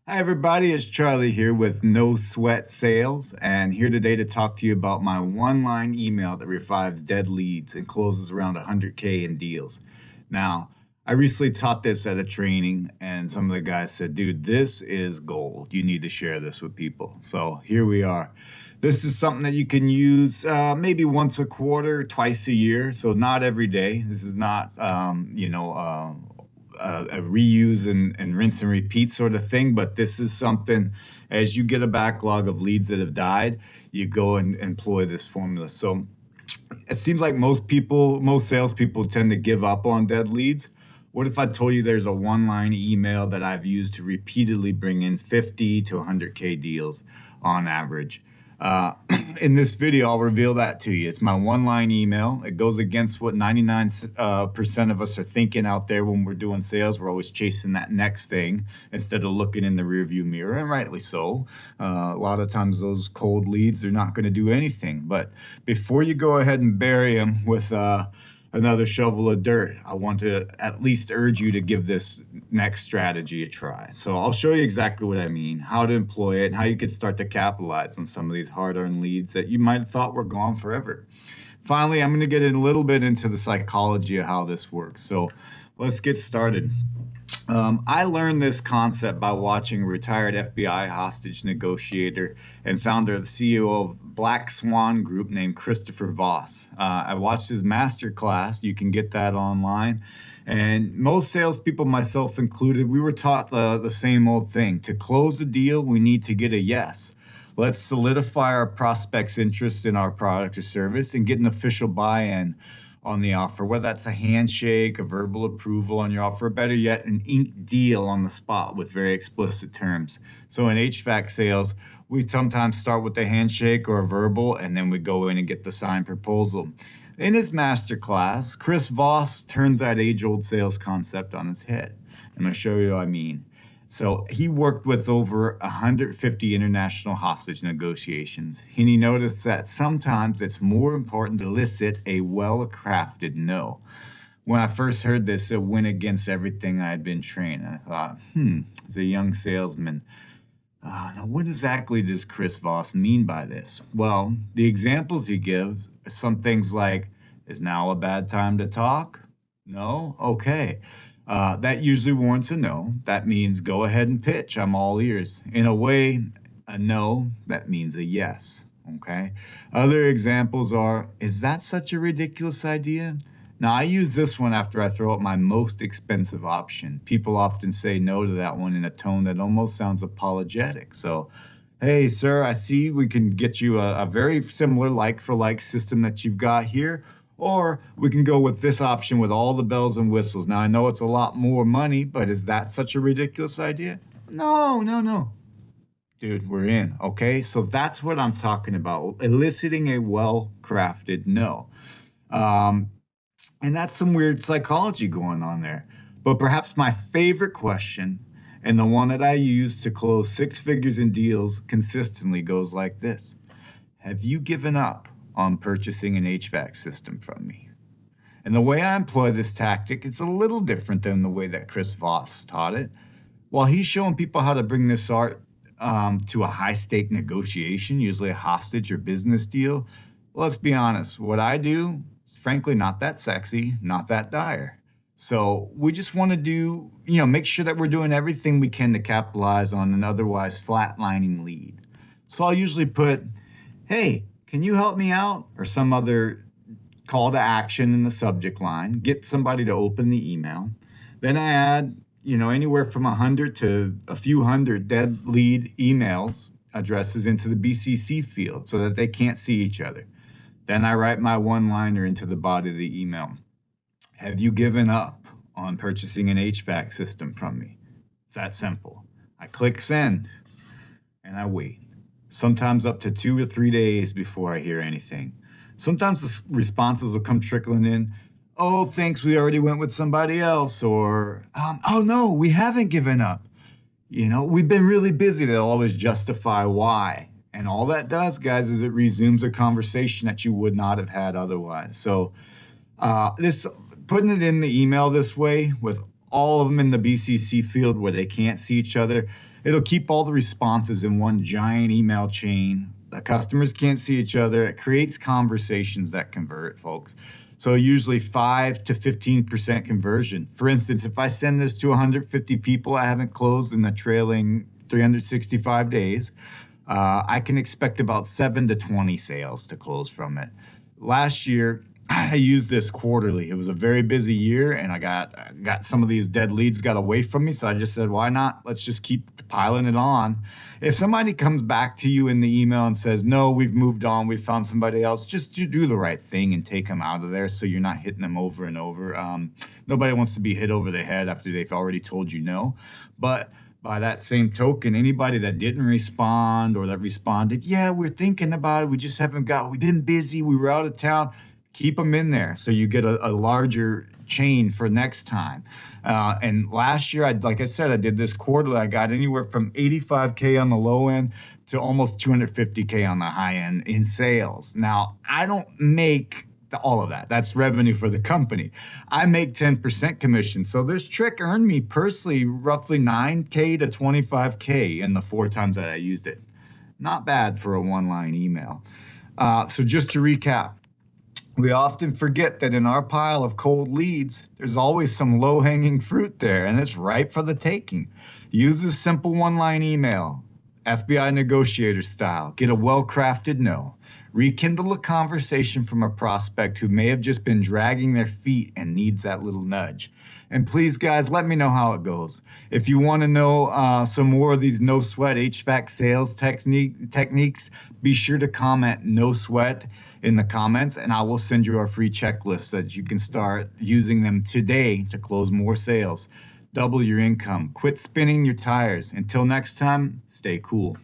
Hi, everybody. It's Charlie here with No Sweat Sales, and here today to talk to you about my one-line email that revives dead leads and closes around 100K in deals. Now, I recently taught this at a training, and some of the guys said, dude, this is gold. You need to share this with people. So here we are. This is something that you can use maybe once a quarter, twice a year. So not every day. This is not, a reuse and rinse and repeat sort of thing, but this is something as you get a backlog of leads that have died, you go and employ this formula. So it seems like most salespeople tend to give up on dead leads. What if I told you there's a one-line email that I've used to repeatedly bring in 50 to 100K deals on average? In this video, I'll reveal that to you. It's my one-line email. It goes against what 99% of us are thinking out there when we're doing sales. We're always chasing that next thing instead of looking in the rearview mirror, and rightly so. A lot of times those cold leads, they're not going to do anything. But before you go ahead and bury them with another shovel of dirt, I want to at least urge you to give this next strategy a try. So I'll show you exactly what I mean, how to employ it, and how you can start to capitalize on some of these hard-earned leads that you might have thought were gone forever. Finally, I'm going to get in a little bit into the psychology of how this works. So let's get started. I learned this concept by watching a retired FBI hostage negotiator and founder of the CEO of Black Swan Group named Christopher Voss. I watched his master class. You can get that online. And most salespeople, myself included, we were taught the same old thing. To close a deal, we need to get a yes. Let's solidify our prospect's interest in our product or service and get an official buy-in on the offer, whether that's a handshake, a verbal approval on your offer, or better yet, an inked deal on the spot with very explicit terms. So in HVAC sales, we sometimes start with a handshake or a verbal, and then we go in and get the signed proposal. In his master class, Chris Voss turns that age-old sales concept on its head. I'm going to show you what I mean. So he worked with over 150 international hostage negotiations, and he noticed that sometimes it's more important to elicit a well-crafted no. When I first heard this, it went against everything I had been trained. I thought, as a young salesman, now what exactly does Chris Voss mean by this? Well, the examples he gives are some things like, is now a bad time to talk? No? Okay. That usually warrants a no. That means go ahead and pitch. I'm all ears. In a way, a no, that means a yes. Okay. Other examples are, is that such a ridiculous idea? Now, I use this one after I throw out my most expensive option. People often say no to that one in a tone that almost sounds apologetic. So, hey, sir, I see we can get you a very similar like-for-like system that you've got here. Or we can go with this option with all the bells and whistles. Now, I know it's a lot more money, but is that such a ridiculous idea? No. Dude, we're in, okay? So that's what I'm talking about, eliciting a well-crafted no. And that's some weird psychology going on there. But perhaps my favorite question, and the one that I use to close six figures in deals consistently, goes like this. Have you given up on purchasing an HVAC system from me? And the way I employ this tactic, it's a little different than the way that Chris Voss taught it. While he's showing people how to bring this art to a high-stake negotiation, usually a hostage or business deal, let's be honest, what I do is frankly not that sexy, not that dire. So we just want to do, make sure that we're doing everything we can to capitalize on an otherwise flatlining lead. So I'll usually put, hey, can you help me out? Or some other call to action in the subject line, get somebody to open the email. Then I add, anywhere from 100 to a few hundred dead lead emails addresses into the BCC field so that they can't see each other. Then I write my one-liner into the body of the email. Have you given up on purchasing an HVAC system from me? It's that simple. I click send and I wait. Sometimes up to 2 or 3 days before I hear anything. Sometimes the responses will come trickling in. Oh, thanks, we already went with somebody else. Or, oh no, we haven't given up. We've been really busy. They'll always justify why. And all that does, guys, is it resumes a conversation that you would not have had otherwise. So putting it in the email this way with all of them in the BCC field where they can't see each other. It'll keep all the responses in one giant email chain. The customers can't see each other. It creates conversations that convert, folks. So usually 5 to 15% conversion. For instance, if I send this to 150 people I haven't closed in the trailing 365 days, I can expect about 7 to 20 sales to close from it. Last year, I used this quarterly. It was a very busy year, and I got some of these dead leads got away from me. So I just said, why not? Let's just keep piling it on. If somebody comes back to you in the email and says, no, we've moved on, we found somebody else, just do the right thing and take them out of there so you're not hitting them over and over. Nobody wants to be hit over the head after they've already told you no. But by that same token, anybody that didn't respond or that responded, yeah, we're thinking about it, we've been busy, we were out of town, keep them in there so you get a larger chain for next time. And last year, like I said, I did this quarterly. I got anywhere from 85K on the low end to almost 250K on the high end in sales. Now, I don't make all of that. That's revenue for the company. I make 10% commission. So this trick earned me personally roughly 9K to 25K in the 4 times that I used it. Not bad for a one-line email. So just to recap, we often forget that in our pile of cold leads, there's always some low-hanging fruit there, and it's ripe for the taking. Use this simple one-line email, FBI negotiator style. Get a well-crafted no. Rekindle a conversation from a prospect who may have just been dragging their feet and needs that little nudge. And please, guys, let me know how it goes. If you want to know some more of these no sweat HVAC sales techniques, be sure to comment no sweat in the comments, and I will send you our free checklist so that you can start using them today to close more sales. Double your income. Quit spinning your tires. Until next time, stay cool.